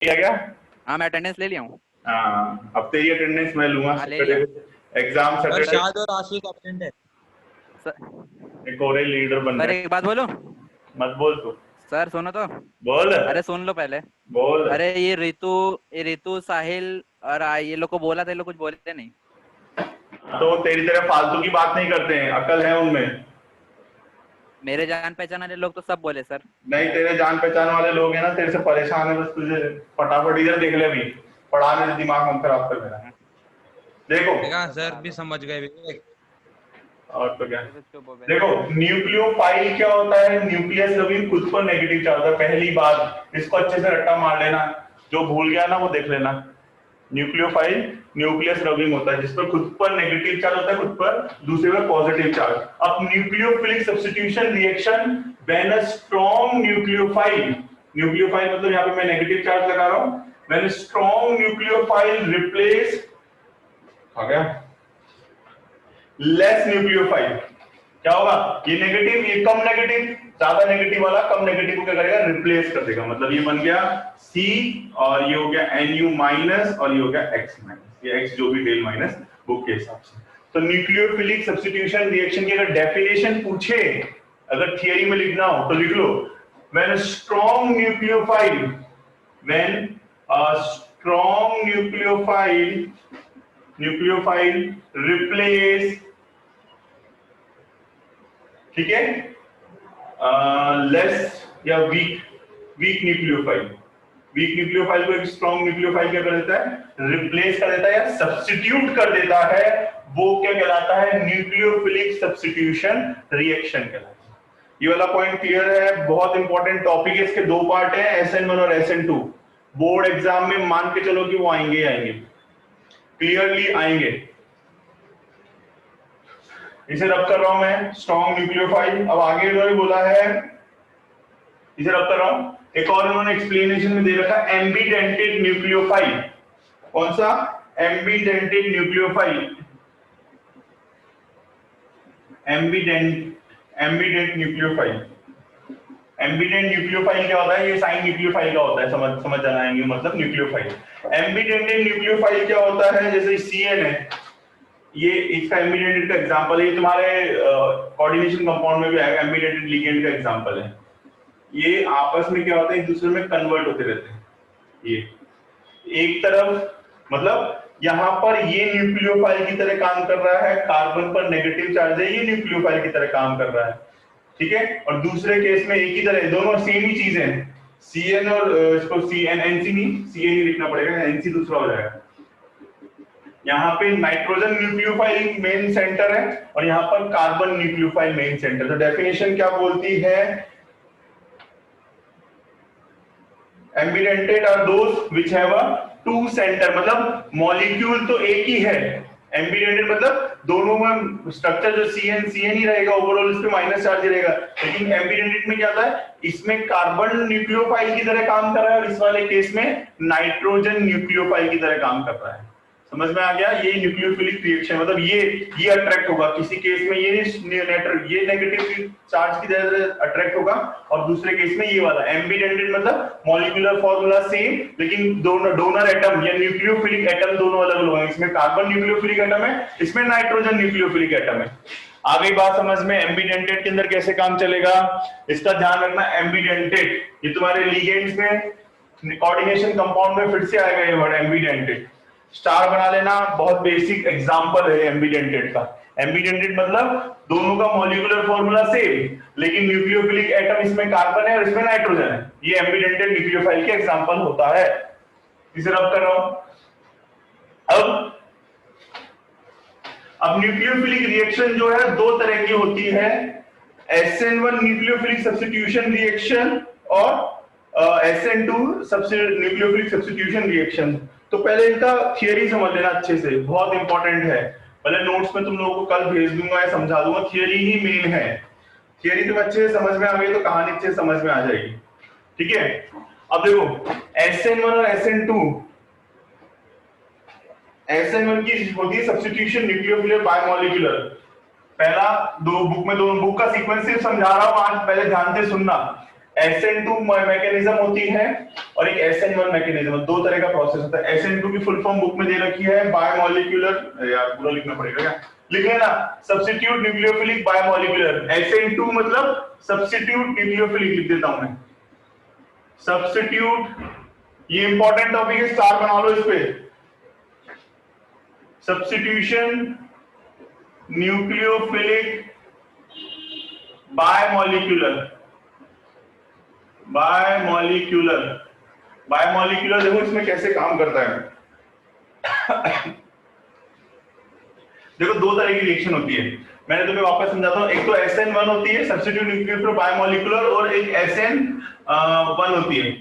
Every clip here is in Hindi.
ठीक है क्या? हाँ मैं अटेंडेंस ले लिया हूँ। हाँ, अब तेरी अटेंडेंस मैं लूंगा हाँ ले लिया। सैटरडे। Exam sir Saturday. शाद और आशीष अब्सेंट है। सर, एक और लीडर बन सर रहे एक बात बोलो। हैं। मत बोल तू। सर सुनो तो। बोल। अरे सुन लो पहले। बोल। अरे ये रितु साहिल और ये लोग को बोला था, ये लोग कुछ बोले नहीं। तो तेरी तरह फालतू की बात नहीं करते हैं, अकल है उनमें। मेरे जान पहचान वाले लोग तो सब बोले सर। नहीं, तेरे जान पहचान वाले लोग हैं ना, तेरे से परेशान है बस। तुझे फटाफट इधर देख ले अभी। पढ़ाने से दिमाग मत खराब कर मेरा। हाँ, देखो। देखा सर बता भी दो। समझ गए विवेक। और तो क्या। तो चुप हो गए। देखो, न्यूक्लियोफाइल क्या होता है? न्यूक्लियस कभी खुद पर नेगेटिव चार्ज होता है। पहली बात इसको अच्छे से रट्टा मार लेना। जो भूल गया ना वो देख लेना। न्यूक्लियोफाइल न्यूक्लियस रबिंग होता है, जिस पर खुद पर नेगेटिव चार्ज होता है, खुद पर दूसरे पर पॉजिटिव चार्ज। अब nucleophilic substitution reaction when a strong nucleophile, nucleophile मतलब यहाँ पे मैं नेगेटिव चार्ज लगा रहा हूं, व्हेन स्ट्रॉन्ग न्यूक्लियोफाइल रिप्लेस, आ गया, लेस न्यूक्लियोफाइल। क्या होगा? ये नेगेटिव, ये कम नेगेटिव, ज्यादा नेगेटिव वाला कम नेगेटिव को क्या करेगा? रिप्लेस कर देगा। मतलब ये बन गया C, और ये हो गया Nu माइनस, और ये हो गया X माइनस। ये X जो भी डेल माइनस बुक के हिसाब से। तो न्यूक्लियोफिलिक सब्स्टिट्यूशन रिएक्शन की अगर डेफिनेशन पूछे, अगर थियरी में लिखना हो तो लिख लो, when strong nucleophile, when a strong nucleophile replace, ठीक है, लेस या वीक न्यूक्लियोफाइल। वीक न्यूक्लियोफाइल को एक स्ट्रॉन्ग न्यूक्लियोफाइल क्या कर देता है? रिप्लेस कर देता है या सब्स्टिट्यूट कर देता है। वो क्या कहलाता है? न्यूक्लियोफिलिक सब्स्टिट्यूशन रिएक्शन कहलाता है। ये वाला पॉइंट क्लियर है? बहुत इंपॉर्टेंट टॉपिक है। इसके दो पार्ट है, SN1 और SN2। बोर्ड एग्जाम में मान के चलो कि वो आएंगे आएंगे, क्लियरली आएंगे। इसे रब कर रहा हूं मैं, स्ट्रॉन्ग न्यूक्लियोफाइल। अब आगे इन्होंने बोला है, इसे रब कर रहा हूं, एक और इन्होंने एक्सप्लेनेशन में दे रखा है, एम्बीडेंटेड न्यूक्लियोफाइल। कौन सा? Ambidentate nucleophile. Ambident nucleophile. Ambident nucleophile क्या होता है? ये साइन न्यूक्लियोफाइल का होता है, समझ जाना है, मतलब न्यूक्लियोफाइल। एम्बीडेंटेड न्यूक्लियोफाइल क्या होता है? जैसे CN है, ये इसका एम्बीडेंटेड का एग्जांपल है। ये तुम्हारे कोऑर्डिनेशन कंपाउंड में भी आएगा, एम्बीडेंटेड लिगेंड का एग्जांपल है। ये आपस में क्या होता है? एक दूसरे में कन्वर्ट होते रहते हैं। ये एक तरफ, मतलब यहां पर ये न्यूक्लियोफाइल की तरह काम कर रहा है, कार्बन पर नेगेटिव चार्ज है, ये न्यूक्लियोफाइल की तरह काम कर रहा है, ठीक है। और दूसरे केस में एक ही तरह, दोनों सेम ही चीजें हैं। CN और इसको CN NC नहीं, CN ही लिखना पड़ेगा, NC दूसरा हो जाएगा। यहाँ पे नाइट्रोजन न्यूक्लियोफाइल मेन सेंटर है, और यहाँ पर कार्बन न्यूक्लियोफाइल मेन सेंटर। तो डेफिनेशन क्या बोलती है? Ambidentate are those which have a two centre, मतलब मॉलिक्यूल तो एक ही है। एम्बिडेंटेड मतलब दोनों में स्ट्रक्चर जो CN ही रहेगा, ओवरऑल इस पे माइनस चार्ज ही रहेगा। लेकिन एम्बिडेंटेड में क्या होता है? इसमें कार्बन न्यूक्लियोफाइल की तरह काम कर रहा है, और इस वाले केस में नाइट्रोजन न्यूक्लियोफाइल की तरह काम कर रहा है। समझ में आ गया? ये न्यूक्लियोफिलिक रिएक्शन, मतलब ये अट्रैक्ट होगा किसी केस में, ये नेगेटिव चार्ज की तरह अट्रैक्ट होगा, और दूसरे केस में ये वाला। एम्बिडेंटेड मतलब मॉलिक्यूलर फॉर्मूला सेम, लेकिन दोनों डोनर एटम या न्यूक्लियोफिलिक एटम दोनों अलग अलग हैं। इसमें कार्बन न्यूक्लियोफिलिक एटम है, इसमें नाइट्रोजन न्यूक्लियोफिलिक एटम है। आ गई बात समझ में? एम्बिडेंटेड के अंदर कैसे काम चलेगा, इसका ध्यान रखना। एम्बिडेंटेड ये तुम्हारे लिगेंड्स में, कोऑर्डिनेशन कंपाउंड में फिर से आएगा ये वर्ड एम्बिडेंटेड। स्टार बना लेना, बहुत बेसिक एग्जांपल है एम्बिडेंटेड का। एम्बिडेंटेड मतलब दोनों का मॉलिक्यूलर फॉर्मूला सेम, लेकिन न्यूक्लियोफिलिक एटम इसमें कार्बन है और इसमें नाइट्रोजन है। ये एम्बिडेंटेड न्यूक्लियोफाइल के एग्जांपल होता है। इसे रब कर रहा हूं। अब न्यूक्लियोफिलिक रिएक्शन जो है दो तरह की होती है, SN1 न्यूक्लियोफिलिक सब्स्टिट्यूशन रिएक्शन, और SN2 न्यूक्लियोफिलिक सब्स्टिट्यूशन रिएक्शन। तो पहले इनका थियरी समझ लेना अच्छे से, बहुत इंपॉर्टेंट है। पहले नोट्स में तुम लोगों को कल भेज दूंगा या समझा दूंगा, थियरी ही मेन है। थियरी तुम अच्छे से समझ में आ गई तो कहानी अच्छे से समझ में आ जाएगी, ठीक है। अब देखो, SN1 और SN1 की होती है सब्स्टिट्यूशन न्यूक्लियोफिलिक बायमॉलिक्यूलर। पहला दो बुक का सीक्वेंस सिर्फ समझा रहा हूं आज, पहले ध्यान से सुनना। SN2 मैकेनिज्म होती है और एक SN1 मैकेनिज्म, दो तरह का प्रोसेस होता है। SN2 की फुल फॉर्म बुक में दे रखी है, बायोमोलिक्यूलर, यार पूरा लिखना पड़ेगा क्या, लिख लेना, सब्स्टिट्यूट न्यूक्लियोफिलिक बायोमोलिक्यूलर। SN2 मतलब सब्स्टिट्यूट न्यूक्लियोफिलिक, लिख देता हूं मैं सब्स्टिट्यूट, ये इंपॉर्टेंट टॉपिक है, स्टार बना लो इस पे, substitution nucleophilic biomolecular. Biomolecular, biomolecular देखो इसमें कैसे काम करता है। देखो दो तरह की रिएक्शन होती है, मैंने तुम्हें वापस समझाता हूं। एक तो SN1 होती है सब्स्टिट्यूट न्यूक्लियोफिलिक बायोमोलिक्यूलर, और एक SN1 होती है,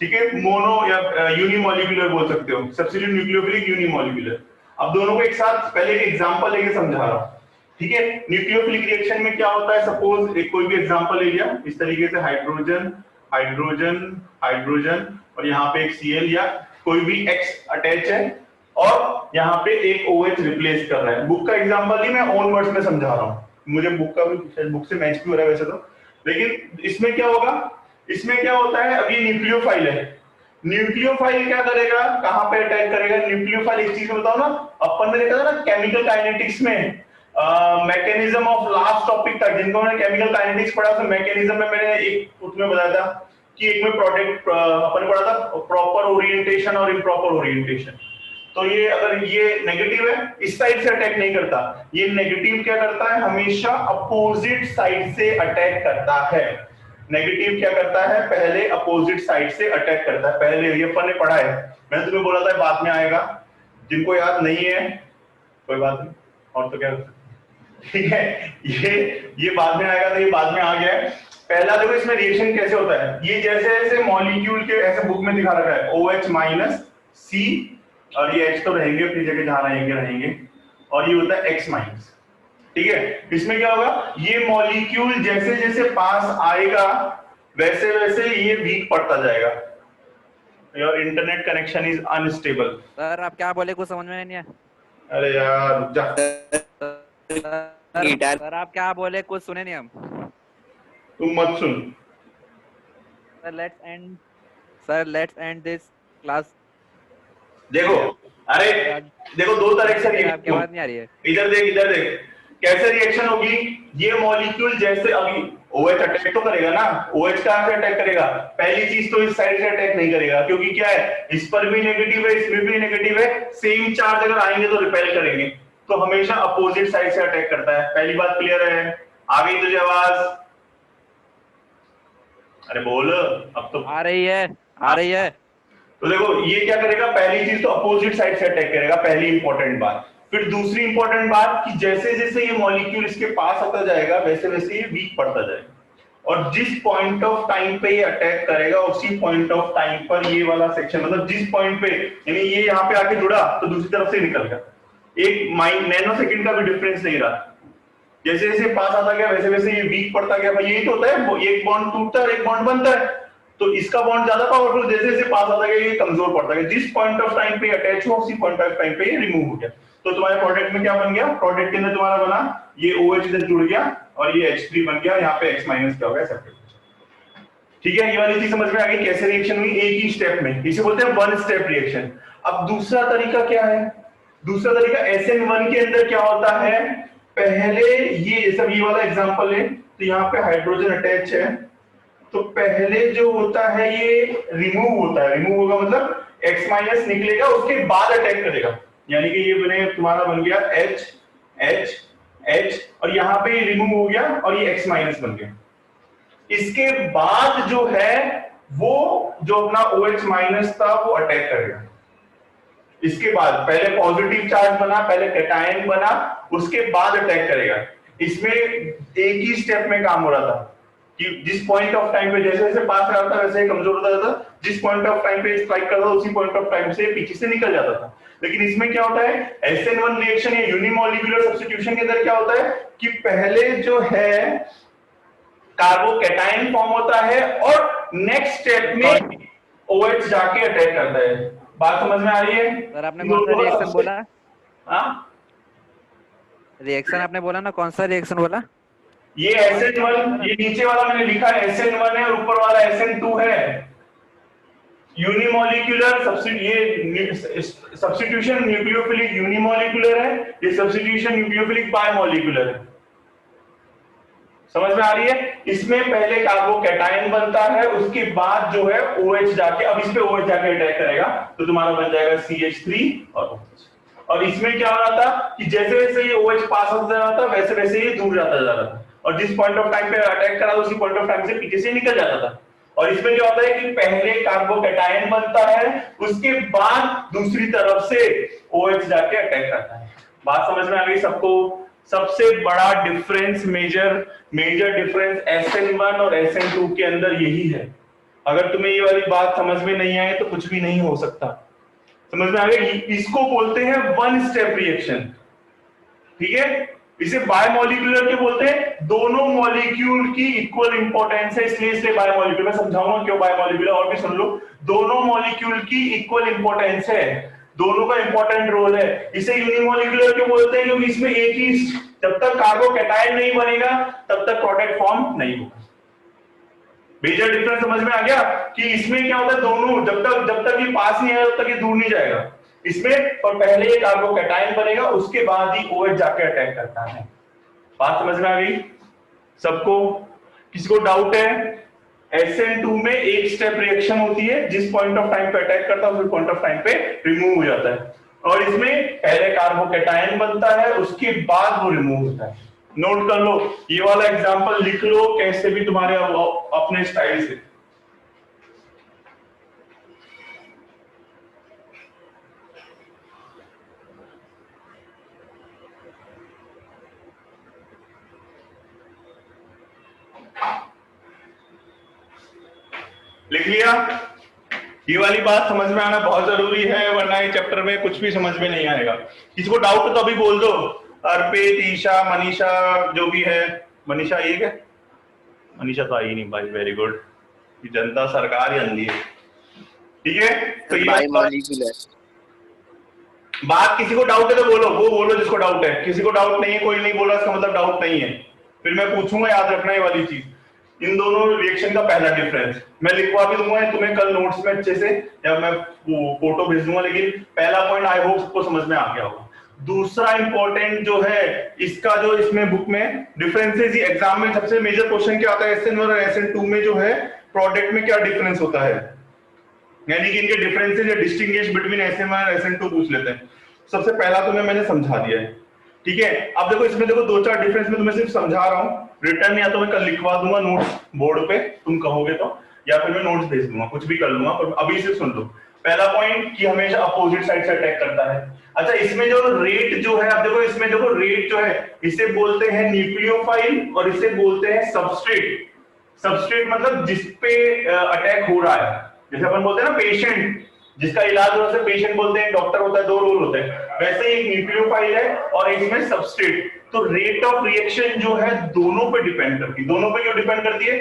ठीक है, मोनो या यूनिमोलिक्यूलर बोल सकते हो, सब्स्टिट्यूट न्यूक्लियोफिलिक यूनिमोलिक्यूलर। अब दोनों को एक साथ पहले एक एग्जांपल लेके समझा रहा हूं, ठीक है। न्यूक्लियोफिलिक रिएक्शन में क्या होता है, सपोज एक कोई भी एग्जांपल ले लिया, इस तरीके से हाइड्रोजन हाइड्रोजन हाइड्रोजन और यहाँ पे एक Cl या कोई भी X अटैच है और यहाँ पे एक OH रिप्लेस कर रहा है। बुक का एग्जांपल नहीं, मैं ओन वर्ड्स में समझा रहा हूँ, मुझे बुक का भी बुक से मैच भी हो रहा है वैसे तो, लेकिन इसमें क्या होगा, इसमें क्या होता है, अब ये न्यूक्लियोफाइल है, न्यूक्लियोफाइल क्या करेगा, कहां पे अटैक करेगा न्यूक्लियोफाइल, एक चीज बताओ ना, अपन ने देखा था ना केमिकल काइनेटिक्स में, मैकेनिज्म ऑफ लास्ट टॉपिक था, जिनको मैंने केमिकल काइनेटिक्स पढ़ा, तो मैकेनिज्म में मैंने एक उसमें बताया था कि एक में प्रोडक्ट अपन ने पढ़ा था प्रॉपर ओरिएंटेशन और इम्प्रॉपर ओरिएंटेशन। तो ये अगर ये नेगेटिव है, इस साइड से अटैक नहीं करता, ये नेगेटिव क्या करता है, हमेशा अपोजिट साइड से अटैक करता है। नेगेटिव क्या करता है, पहले अपोजिट साइड से अटैक करता है, पहले ये अपन ने पढ़ा है, मैंने तुम्हें बोला था बाद में आएगा, जिनको याद नहीं है कोई बात नहीं, और तो क्या, ठीक है, ये बाद में आएगा, तो ये बाद में आ गया है। पहला देखो इसमें रिएक्शन कैसे होता है, ये जैसे जैसे मॉलिक्यूल के ऐसे बुक में दिखा रखा है OH- C, और ये H तो रहेंगे अपनी जगह जहां रहेंगे, और ये होता है X-, ठीक है। इसमें क्या होगा, ये मॉलिक्यूल जैसे जैसे पास आएगा वैसे वैसे ये वीक पड़ता जाएगा। Your internet connection is unstable. Sir आप क्या बोले, कुछ समझ में नहीं आया। अरे यार रुक जा, सर आप क्या बोले, कुछ सुने नहीं हम। तुम मत सुन। Sir let's end this class. देखो, अरे देखो दो तरह से आपकी आवाज नहीं आ रही है। इधर देख कैसे रिएक्शन होगी, ये मॉलिक्यूल जैसे अभी OH अटैक तो करेगा ना, OH कहां से अटैक करेगा, पहली चीज तो इस साइड से अटैक नहीं करेगा, क्योंकि क्या है, इस पर भी नेगेटिव है, इसमें भी नेगेटिव है, सेम चार्ज अगर आएंगे तो रिपेल करेंगे, तो हमेशा अपोजिट साइड से अटैक करता है। पहली बात क्लियर है, आ गई तुझे आवाज, अरे बोल, अब तो आ रही है। तो देखो ये क्या करेगा, पहली चीज तो अपोजिट साइड से अटैक करेगा, पहली इंपॉर्टेंट बात। फिर दूसरी इंपॉर्टेंट बात कि जैसे जैसे ये मॉलिक्यूल इसके पास आता जाएगा वैसे वैसे ये वीक पड़ता जाएगा, और जिस पॉइंट ऑफ टाइम पे ये अटैक करेगा उसी पॉइंट ऑफ टाइम पर ये वाला सेक्शन, मतलब जिस पॉइंट पे, यानी ये यहाँ पे आके जुड़ा तो दूसरी तरफ से निकल गया, एक नैनो सेकंड का भी डिफरेंस नहीं रहा, जैसे जैसे पास आता गया वैसे वैसे ये वीक पड़ता गया। भाई यही तो होता है, एक बॉन्ड टूटता है एक बॉन्ड बनता है, तो इसका बॉन्ड ज्यादा पावरफुल, जैसे जैसे पास आता गया ये कमजोर पड़ता गया, जिस पॉइंट ऑफ टाइम पे अटैच हुआ उसी पॉइंट ऑफ टाइम पे ये रिमूव हो गया। तो तुम्हारे प्रोडक्ट में क्या बन गया, प्रोडक्ट के अंदर तुम्हारा बना ये OH इधर जुड़ गया और ये H3 बन गया, यहाँ पे X- क्या हो गया, सेपरेट। ठीक है, ये वाली चीज समझ में आ गई कैसे रिएक्शन हुई, एक ही स्टेप में, इसे बोलते हैं वन स्टेप रिएक्शन। अब दूसरा तरीका क्या है, दूसरा तरीका SN1 के अंदर क्या होता है, पहले ये सब, ये वाला एग्जांपल है, तो यहाँ पे हाइड्रोजन अटैच है, तो पहले जो होता है ये रिमूव होता है, रिमूव होगा मतलब X- निकलेगा, उसके बाद अटैक करेगा, यानी कि ये बने तुम्हारा बन गया H H H और यहाँ पे ये रिमूव हो गया और ये X- बन गया। इसके बाद जो है वो जो अपना OH- था वो अटैक करेगा। इसके बाद पहले पॉजिटिव चार्ज बना, पहले कैटायन बना, उसके बाद अटैक करेगा। इसमें एक ही स्टेप में काम हो रहा था कि जिस पॉइंट ऑफ टाइम पे जैसे जैसे पास आ रहा था वैसे ही कमजोर होता जाता, जिस पॉइंट ऑफ टाइम पे स्ट्राइक करता था उसी पॉइंट ऑफ टाइम से पीछे से निकल जाता था। लेकिन इसमें क्या होता है, SN1 रिएक्शन या यूनिमोलिक्यूलर सब्स्टिट्यूशन के अंदर क्या होता है कि पहले जो है कार्बोकैटायन फॉर्म होता है और नेक्स्ट स्टेप में OH जाके अटैक करता है। बात समझ में आ रही है? सर आपने कौन सा रिएक्शन बोला? हाँ, रिएक्शन आपने बोला ना, कौन सा रिएक्शन बोला? ये SN1, ये नीचे वाला मैंने लिखा है SN1 है और ऊपर वाला SN2 है। यूनिमोलिकुलर सब्स्टिट्यूशन न्यूक्लियोफिलिक यूनिमोलिकुलर है, ये सब्स्टिट्यूशन न्यूक्लियोफिलिक बायमोलिकुलर है। समझ में आ रही है? इसमें पहले कार्बोकैटायन बनता है, उसके बाद जो है OH जाके, अब इस पे OH जाके अटैक करेगा तो तुम्हारा बन जाएगा CH3 और OH। और इसमें क्या हो रहा था कि जैसे जैसे ये OH पास होता जा रहा था वैसे वैसे ये दूर जाता जा रहा था, और जिस पॉइंट ऑफ टाइम पे अटैक करा उसी पॉइंट ऑफ टाइम से पीछे से निकल जाता था। और इसमें क्या होता है कि पहले कार्बोकैटायन बनता है, उसके बाद दूसरी तरफ से OH जाके अटैक करता है। बात समझ में आ गई सबको? सबसे बड़ा डिफरेंस, मेजर डिफरेंस SN1 और SN2 के अंदर यही है। अगर तुम्हें ये वाली बात समझ में नहीं आए तो कुछ भी नहीं हो सकता। समझ में आ गई? इसको बोलते हैं वन स्टेप रिएक्शन, ठीक है? इसे बायमोलिकुलर के बोलते हैं, दोनों मॉलिक्यूल की इक्वल इंपॉर्टेंस है, इसलिए बायमोलिकुलर। मैं समझाऊंगा क्यों बायमोलिकुलर, और भी सुन लो। दोनों मॉलिक्यूल की इक्वल इंपॉर्टेंस है, दोनों का इंपॉर्टेंट रोल है। इसे यूनिमोलिकुलर क्यों बोलते हैं? क्योंकि इसमें एक ही, जब तक कार्बोकैटायन नहीं बनेगा तब तक प्रोडक्ट फॉर्म नहीं होगा। मेजर डिफरेंस समझ में आ गया कि इसमें क्या होता है, दोनों जब तक ये पास नहीं आएगा तब तक ये दूर नहीं जाएगा। इसमें पर पहले ये कार्बोकैटायन बनेगा, उसके बाद ही OH जाके अटैक करता है। बात समझ में आ गई सबको? किसी को डाउट है? SN2 में एक स्टेप रिएक्शन होती है, जिस पॉइंट ऑफ टाइम पे अटैक करता है उस पॉइंट ऑफ टाइम पे रिमूव हो जाता है, और इसमें पहले कार्बोकैटायन बनता है, उसके बाद वो रिमूव होता है। नोट कर लो, ये वाला एग्जांपल लिख लो कैसे भी तुम्हारे अपने स्टाइल से। लिख लिया? ये वाली बात समझ में आना बहुत जरूरी है, वरना ये चैप्टर में कुछ भी समझ में नहीं आएगा। किसी को डाउट तो अभी बोल दो। अर्पित, ईशा, मनीषा, जो भी है। मनीषा ये क्या? मनीषा तो आई नहीं भाई, वेरी गुड। जनता सरकार ही अंधी है, ठीक है? तो ये बात, किसी को डाउट है तो बोलो, वो बोलो जिसको डाउट है। किसी को डाउट नहीं है, कोई नहीं बोला इसका मतलब डाउट नहीं है। फिर मैं पूछूंगा, याद रखना ये वाली चीज। इन दोनों रिएक्शन का पहला डिफरेंस मैं लिखवा भी दूंगा तुम्हें कल नोट्स में अच्छे से, या मैं फोटो भेज दूंगा, लेकिन पहला पॉइंट आई होप सबको समझ में आ गया होगा। दूसरा इंपॉर्टेंट जो है इसका, जो इसमें बुक में डिफरेंसेस, एग्जाम में सबसे मेजर क्वेश्चन क्या आता है SN1 और SN2 में, जो है प्रोडक्ट में क्या डिफरेंस होता है, यानी कि इनके डिफरेंसेस या डिस्टिंग्विश बिटवीन SN1 और SN2 पूछ लेते हैं। सबसे पहला तुम्हें मैंने समझा दिया है, ठीक है? अब देखो इसमें देखो दो चार डिफरेंस में तुम्हें सिर्फ समझा रहा हूँ, रिटर्न या तो मैं कल लिखवा दूंगा नोट्स बोर्ड पे, तुम कहोगे तो, या फिर मैं नोट्स भेज दूंगा, कुछ भी कर लूंगा, पर अभी सिर्फ सुन लो। पहला पॉइंट कि हमेशा अपोजिट साइड से अटैक करता है। अच्छा, इसमें जो रेट जो है, अब देखो इसमें देखो रेट जो है, इसे बोलते हैं न्यूक्लियोफाइल और इसे बोलते हैं सबस्ट्रेट। सबस्ट्रेट मतलब जिसपे अटैक हो रहा है, जैसे अपन बोलते हैं ना पेशेंट, जिसका इलाज हो रहा है पेशेंट बोलते हैं, डॉक्टर होता है, दो रोल होते हैं, वैसे ही एक न्यूक्लियोफाइल है और इसमें सबस्ट्रेट। तो रेट ऑफ रिएक्शन जो है दोनों पे डिपेंड करती है। दोनों पे क्यों डिपेंड करती है?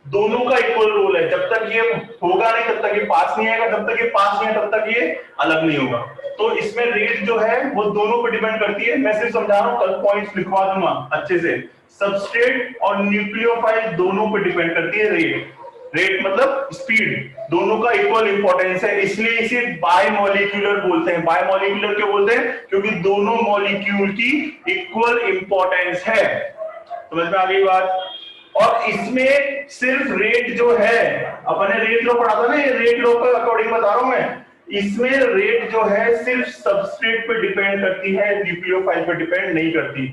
दोनों का इक्वल रोल है। जब तक ये होगा नहीं तब तक ये पास नहीं आएगा, जब तक ये पास नहीं है तब तक ये अलग नहीं होगा। तो इसमें रेट जो है वो दोनों पे डिपेंड करती है। मैं सिर्फ समझा रहा हूं, कल पॉइंट्स लिखवा दूंगा अच्छे से। सबस्ट्रेट और न्यूक्लियोफाइल दोनों पे डिपेंड करती है रेट। रेट मतलब स्पीड, दोनों का इक्वल इंपॉर्टेंस है, इसलिए इसे बायमोलिक्यूलर बोलते हैं। बायमोलिक्यूलर क्यों बोलते हैं? क्योंकि दोनों मॉलिक्यूल की इक्वल इंपॉर्टेंस है। समझ में आ गई बात? और इसमें सिर्फ रेट जो है, अपन ने रेट लो पढ़ा था ना, ये रेट लो के अकॉर्डिंग बता रहा हूं मैं। इसमें रेट जो है सिर्फ सबस्ट्रेट पे डिपेंड करती है, न्यूक्लियोफाइल पे डिपेंड नहीं करती।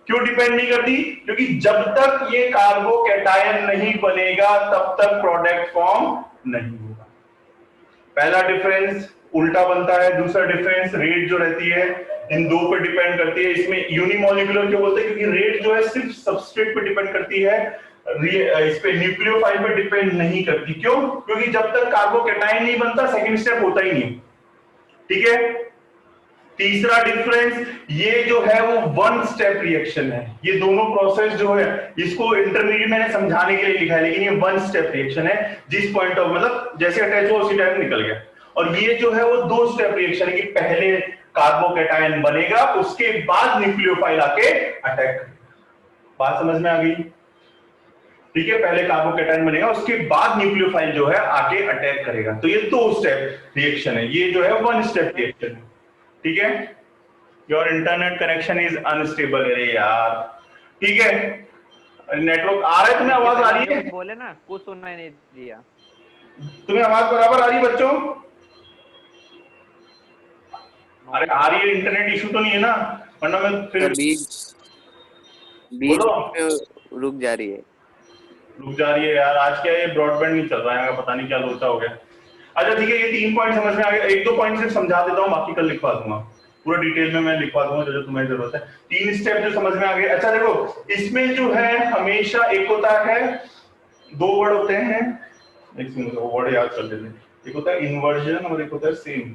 क्यों डिपेंड नहीं करती? क्योंकि जब तक ये कार्बोकैटायन नहीं बनेगा तब तक प्रोडक्ट फॉर्म नहीं होगा। पहला डिफरेंस उल्टा बनता है। दूसरा डिफरेंस रेट जो रहती है इन दो पे डिपेंड करती है। इसमें यूनिमोलिकुलर क्यों बोलते हैं? क्योंकि रेट जो है सिर्फ सबस्ट्रेट पे डिपेंड करती है, इस पे न्यूक्लियोफाइल पे डिपेंड नहीं करती। क्यों? क्योंकि जब तक कार्बोकैटायन नहीं बनता सेकंड स्टेप होता ही नहीं, ठीक है? तीसरा डिफरेंस ये जो है वो वन स्टेप रिएक्शन है। ये दोनों प्रोसेस जो है, इसको इंटरमीडिएट मैंने समझाने के लिए लिखा है, लेकिन ये वन स्टेप रिएक्शन है। जिस पॉइंट ऑफ मतलब जैसे अटैच हुआ उसी टाइम निकल गया। और ये जो है वो दो स्टेप रिएक्शन है कि पहले कार्बोकैटायन बनेगा, उसके बाद न्यूक्लियोफाइल आके अटैक करेगा। बात समझ में आ गई? ठीक है, पहले कार्बोकेटायन बनेगा, उसके बाद न्यूक्लियोफाइल जो है आके अटैक करेगा। तो ये 2 स्टेप रिएक्शन है, ये जो है 1 स्टेप रिएक्शन है। ठीक है, your internet connection is unstable. अरे यार, ठीक है, नेटवर्क आ रहा है, तुम्हें आवाज आ रही है? कुछ बोले ना, कुछ सुनना नहीं दिया। तुम्हें आवाज बराबर आ रही है बच्चों? अरे आ रही है, इंटरनेट इशू तो नहीं है ना? वरना मैं फिर बीच बोलो। में रुक जा रही है। रुक जा रही है यार, आज क्या ये ब्रॉडबैंड नहीं चल रहा है, पता नहीं क्या लोचा हो गया। अच्छा ठीक है, ये 3 पॉइंट समझ में आ गया। 1-2 पॉइंट सिर्फ समझा देता हूँ, बाकी कल लिखवा दूंगा, पूरा डिटेल में मैं लिखवा दूंगा जो तुम्हें जरूरत है। 3 स्टेप जो समझ में आ गए। अच्छा देखो, इसमें जो है हमेशा एक होता है, 2 वर्ड होते हैं, एक सेकंड वो वर्ड याद कर लेते हैं। एक होता है इन्वर्जन और एक होता है सेम।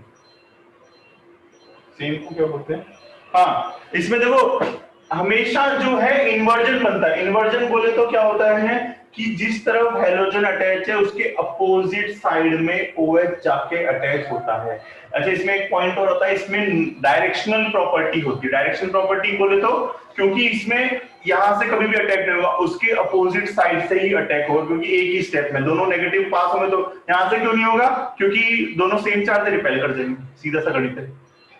सेम को क्या बोलते हैं? हाँ, इसमें देखो हमेशा जो है इन्वर्जन बनता है। इन्वर्जन बोले तो क्या होता है कि जिस तरफ हैलोजन अटैच है उसके अपोजिट साइड में OH जाके अटैच होता है। अच्छा, इसमें एक पॉइंट और होता है, इसमें डायरेक्शनल प्रॉपर्टी होती है। डायरेक्शनल प्रॉपर्टी बोले तो क्योंकि इसमें यहां से कभी भी अटैक नहीं होगा, उसके अपोजिट साइड से ही अटैक होगा, क्योंकि एक ही स्टेप में दोनों नेगेटिव पास होंगे। तो यहां से क्यों नहीं होगा? क्योंकि दोनों सेम चार्ज से रिपेल कर जाएंगे, सीधा सा गणित है।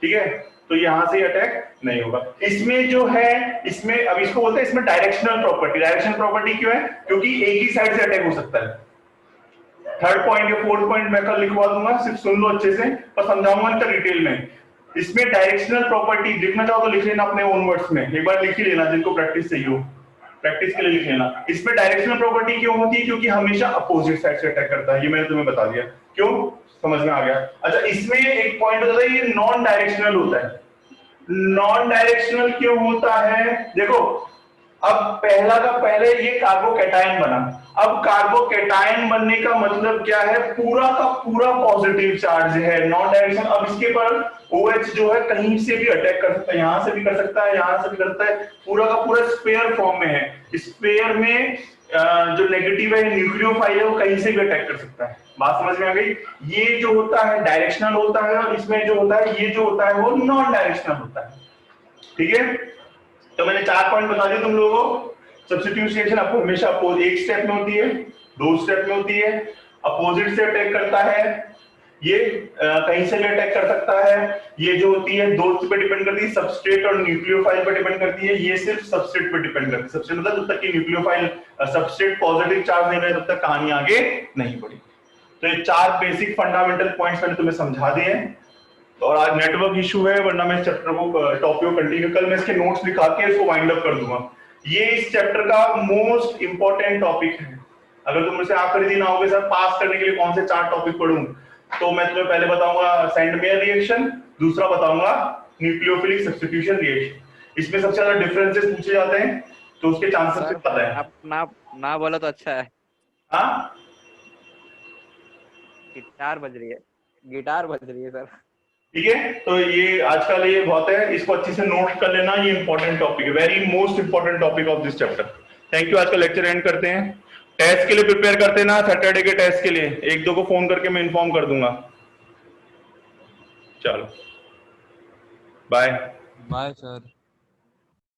ठीक है, तो यहां से अटैक नहीं होगा। इसमें जो है, इसमें अब इसको बोलते हैं इसमें डायरेक्शनल प्रॉपर्टी। डायरेक्शनल प्रॉपर्टी क्यों है? क्योंकि एक ही साइड से अटैक हो सकता है। 3rd पॉइंट या 4th पॉइंट मैं कल लिखवा दूंगा, सिर्फ सुन लो अच्छे से, पर समझाऊंगा इतना डिटेल में। इसमें डायरेक्शनल प्रॉपर्टी लिखना चाहो तो लिख लेना अपने ओन वर्ड्स में, एक बार लिख ही लेना, जिनको प्रैक्टिस चाहिए हो प्रैक्टिस के लिए लिख लेना। इसमें डायरेक्शनल प्रॉपर्टी क्यों होती है? क्योंकि हमेशा अपोजिट साइड से अटैक करता है, ये मैंने तुम्हें बता दिया। क्यों? समझ में आ गया? अच्छा, इसमें एक पॉइंट होता है, ये नॉन डायरेक्शनल होता है। नॉन डायरेक्शनल क्यों होता है? देखो, अब पहला का पहले ये कार्बोकैटायन बना। अब कार्बोकैटायन बनने का मतलब क्या है? पूरा का पूरा पॉजिटिव चार्ज है, नॉन डायरेक्शनल। अब इसके पर OH जो है कहीं से भी अटैक कर सकता है, यहां से भी कर सकता है, यहां से भी कर सकता है, पूरा का पूरा स्पेयर फॉर्म में है। स्पेयर में जो नेगेटिव है, न्यूक्लियोफाइल है, वो कहीं से भी अटैक कर सकता है। बात समझ में आ गई? ये जो होता है डायरेक्शनल होता है, और इसमें जो होता है, ये जो होता है वो नॉन डायरेक्शनल होता है। ठीक है, तो मैंने 4 पॉइंट बता दिए तुम लोगों को। सब्स्टिट्यूशन आपको हमेशा एक स्टेप में होती है, 2 स्टेप में होती है, अपोजिट से अटैक करता है, ये कहीं से भी अटैक कर सकता है। ये जो होती है 2 पे डिपेंड करती है, सबस्ट्रेट और न्यूक्लियोफाइल पे डिपेंड करती है। ये सिर्फ सबस्ट्रेट पे डिपेंड करती है। सबस्ट्रेट मतलब जब तक कि न्यूक्लियोफाइल सबस्ट्रेट पॉजिटिव चार्ज नहीं रहे तब तक कहानी आगे नहीं बढ़ी। तो ये 4 बेसिक फंडामेंटल पॉइंट्स मैंने तुम्हें समझा दिए हैं। और आज नेटवर्क इशू है, वरना मैं इस चैप्टर को टॉपिक को कंटिन्यू, कल मैं इसके नोट्स दिखा के इसको वाइंड अप कर दूंगा। ये इस चैप्टर का मोस्ट इंपॉर्टेंट टॉपिक है। अगर तुम मुझसे आखिरी दिन आओगे सर पास करने के लिए कौन से 4 टॉपिक पढ़ूं, तो मैं तुम्हें पहले बताऊंगा सेंडमेयर रिएक्शन, दूसरा बताऊंगा न्यूक्लियोफिलिक सब्स्टिट्यूशन रिएक्शन। इसमें सबसे ज्यादा डिफरेंसेस पूछे जाते हैं, तो उसके चांसेस से ज्यादा है। आप ना बोलो तो अच्छा है। हाँ, गिटार बज रही है, गिटार बज रही है सर। ठीक है, तो ये आज का लिए बहुत है, इसको अच्छे से नोट कर लेना। ये इंपॉर्टेंट टॉपिक है, very most important topic of this chapter. Thank you, आज का लेक्चर एंड करते हैं। टेस्ट के लिए प्रिपेयर करते ना, सैटरडे के टेस्ट के लिए 1-2 को फोन करके मैं इन्फॉर्म कर दूंगा। चलो बाय। Bye sir.